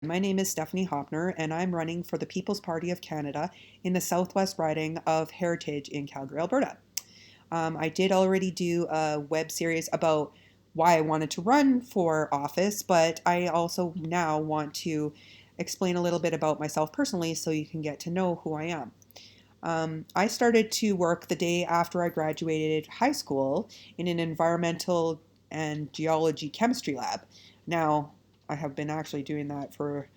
My name is Stephanie Hoeppner, and I'm running for the People's Party of Canada in the Southwest riding of Heritage in Calgary, Alberta. I did already do a web series about why I wanted to run for office, but I also now want to explain a little bit about myself personally so you can get to know who I am. I started to work the day after I graduated high school in an environmental and geology chemistry lab. Now, I have been actually doing that for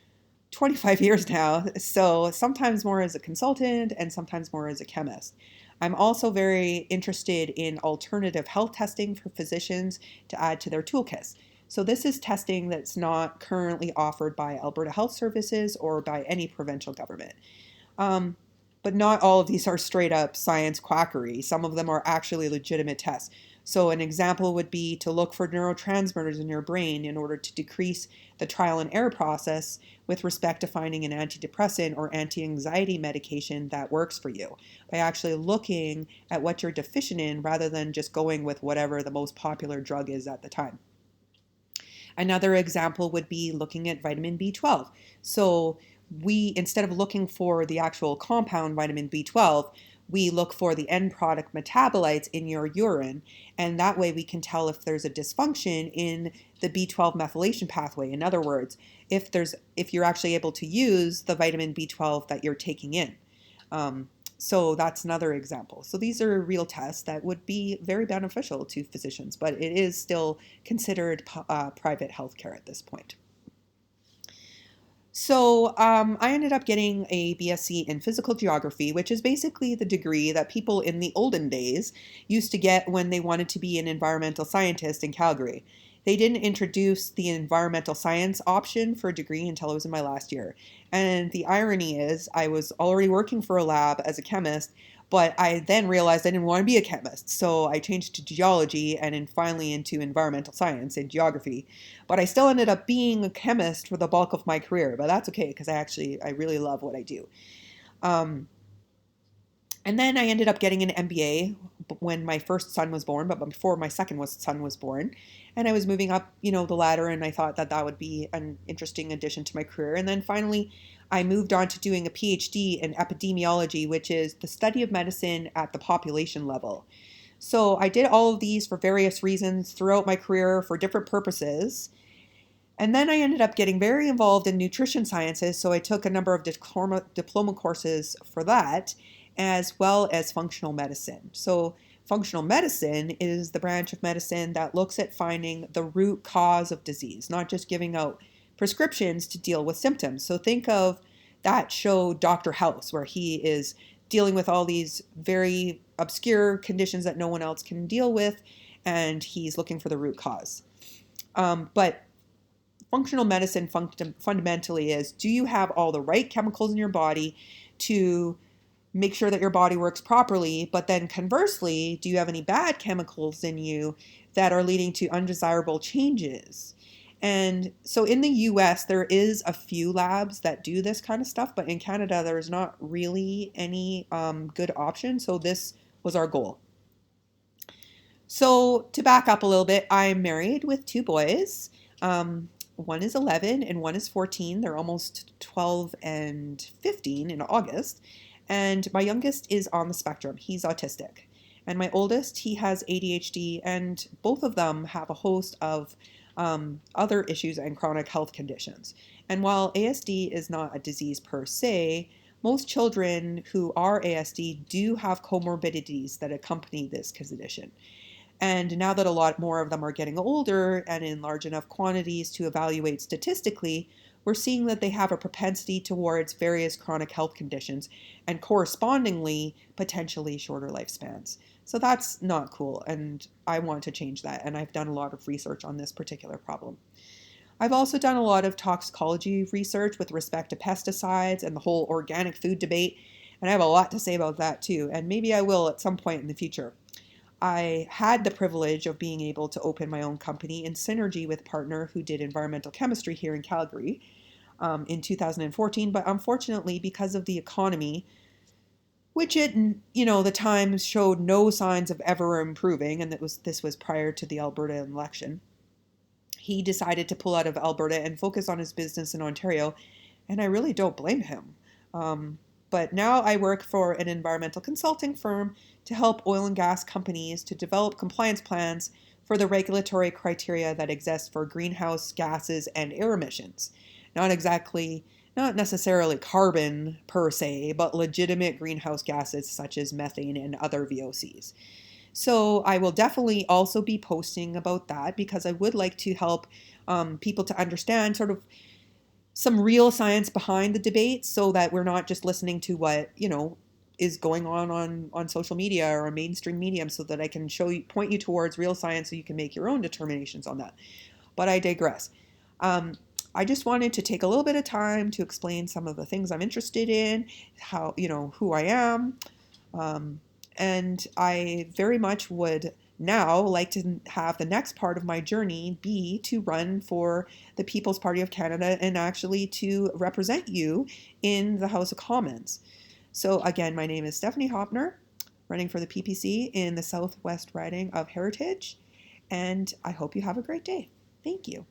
25 years now, so sometimes more as a consultant and sometimes more as a chemist. I'm also very interested in alternative health testing for physicians to add to their toolkits. So, this is testing that's not currently offered by Alberta Health Services or by any provincial government. Um, but not all of these are straight up science quackery. Some of them are actually legitimate tests. So, an example would be to look for neurotransmitters in your brain in order to decrease the trial and error process with respect to finding an antidepressant or anti anxiety medication that works for you by actually looking at what you're deficient in rather than just going with whatever the most popular drug is at the time. Another example would be looking at vitamin B12. So we, instead of looking for the actual compound vitamin B12, we look for the end product metabolites in your urine, and that way we can tell if there's a dysfunction in the B12 methylation pathway. In other words, if you're actually able to use the vitamin B12 that you're taking in. Um, so that's another example. So these are real tests that would be very beneficial to physicians, but it is still considered private healthcare at this point. So I ended up getting a BSc in physical geography, which is basically the degree that people in the olden days used to get when they wanted to be an environmental scientist in Calgary. They didn't introduce the environmental science option for a degree until I was in my last year. And the irony is, I was already working for a lab as a chemist, but I then realized I didn't want to be a chemist. So I changed to geology and then finally into environmental science and geography. But I still ended up being a chemist for the bulk of my career, but that's okay because I really love what I do. Um, and then I ended up getting an MBA when my first son was born, but before my son was born. And I was moving up, the ladder, and I thought that that would be an interesting addition to my career. And then finally, I moved on to doing a PhD in epidemiology, which is the study of medicine at the population level. So I did all of these for various reasons throughout my career for different purposes. And then I ended up getting very involved in nutrition sciences, so I took a number of diploma courses for that, as well as functional medicine. So, functional medicine is the branch of medicine that looks at finding the root cause of disease, not just giving out prescriptions to deal with symptoms. So, think of that show, Dr. House, where he is dealing with all these very obscure conditions that no one else can deal with, and he's looking for the root cause. But functional medicine fundamentally is, do you have all the right chemicals in your body to make sure that your body works properly? But then conversely, do you have any bad chemicals in you that are leading to undesirable changes? And so in the US, there is a few labs that do this kind of stuff, but in Canada, there's not really any good option. So this was our goal. So to back up a little bit, I'm married with two boys. One is 11 and one is 14. They're almost 12 and 15 in August. And my youngest is on the spectrum. He's autistic. And my oldest, he has ADHD, and both of them have a host of other issues and chronic health conditions. And while ASD is not a disease per se, most children who are ASD do have comorbidities that accompany this condition. And now that a lot more of them are getting older and in large enough quantities to evaluate statistically, we're seeing that they have a propensity towards various chronic health conditions and correspondingly potentially shorter lifespans. So that's not cool, and I want to change that, and I've done a lot of research on this particular problem. I've also done a lot of toxicology research with respect to pesticides and the whole organic food debate, and I have a lot to say about that too, and maybe I will at some point in the future. I had the privilege of being able to open my own company in synergy with a partner who did environmental chemistry here in Calgary in 2014. But unfortunately, because of the economy, which the Times showed no signs of ever improving, and this was prior to the Alberta election, He decided to pull out of Alberta and focus on his business in Ontario, and I really don't blame him. Um, but now I work for an environmental consulting firm to help oil and gas companies to develop compliance plans for the regulatory criteria that exist for greenhouse gases and air emissions. Not exactly, not necessarily carbon per se, but legitimate greenhouse gases such as methane and other VOCs. So I will definitely also be posting about that because I would like to help people to understand sort of some real science behind the debate so that we're not just listening to what, is going on social media or on mainstream media, so that I can point you towards real science so you can make your own determinations on that. But I digress. Um, I just wanted to take a little bit of time to explain some of the things I'm interested in, how, who I am, um, and I very much would now like to have the next part of my journey be to run for the People's Party of Canada and actually to represent you in the House of Commons. So again, my name is Stephanie Hoeppner, running for the PPC in the Southwest riding of Heritage, and I hope you have a great day. Thank you.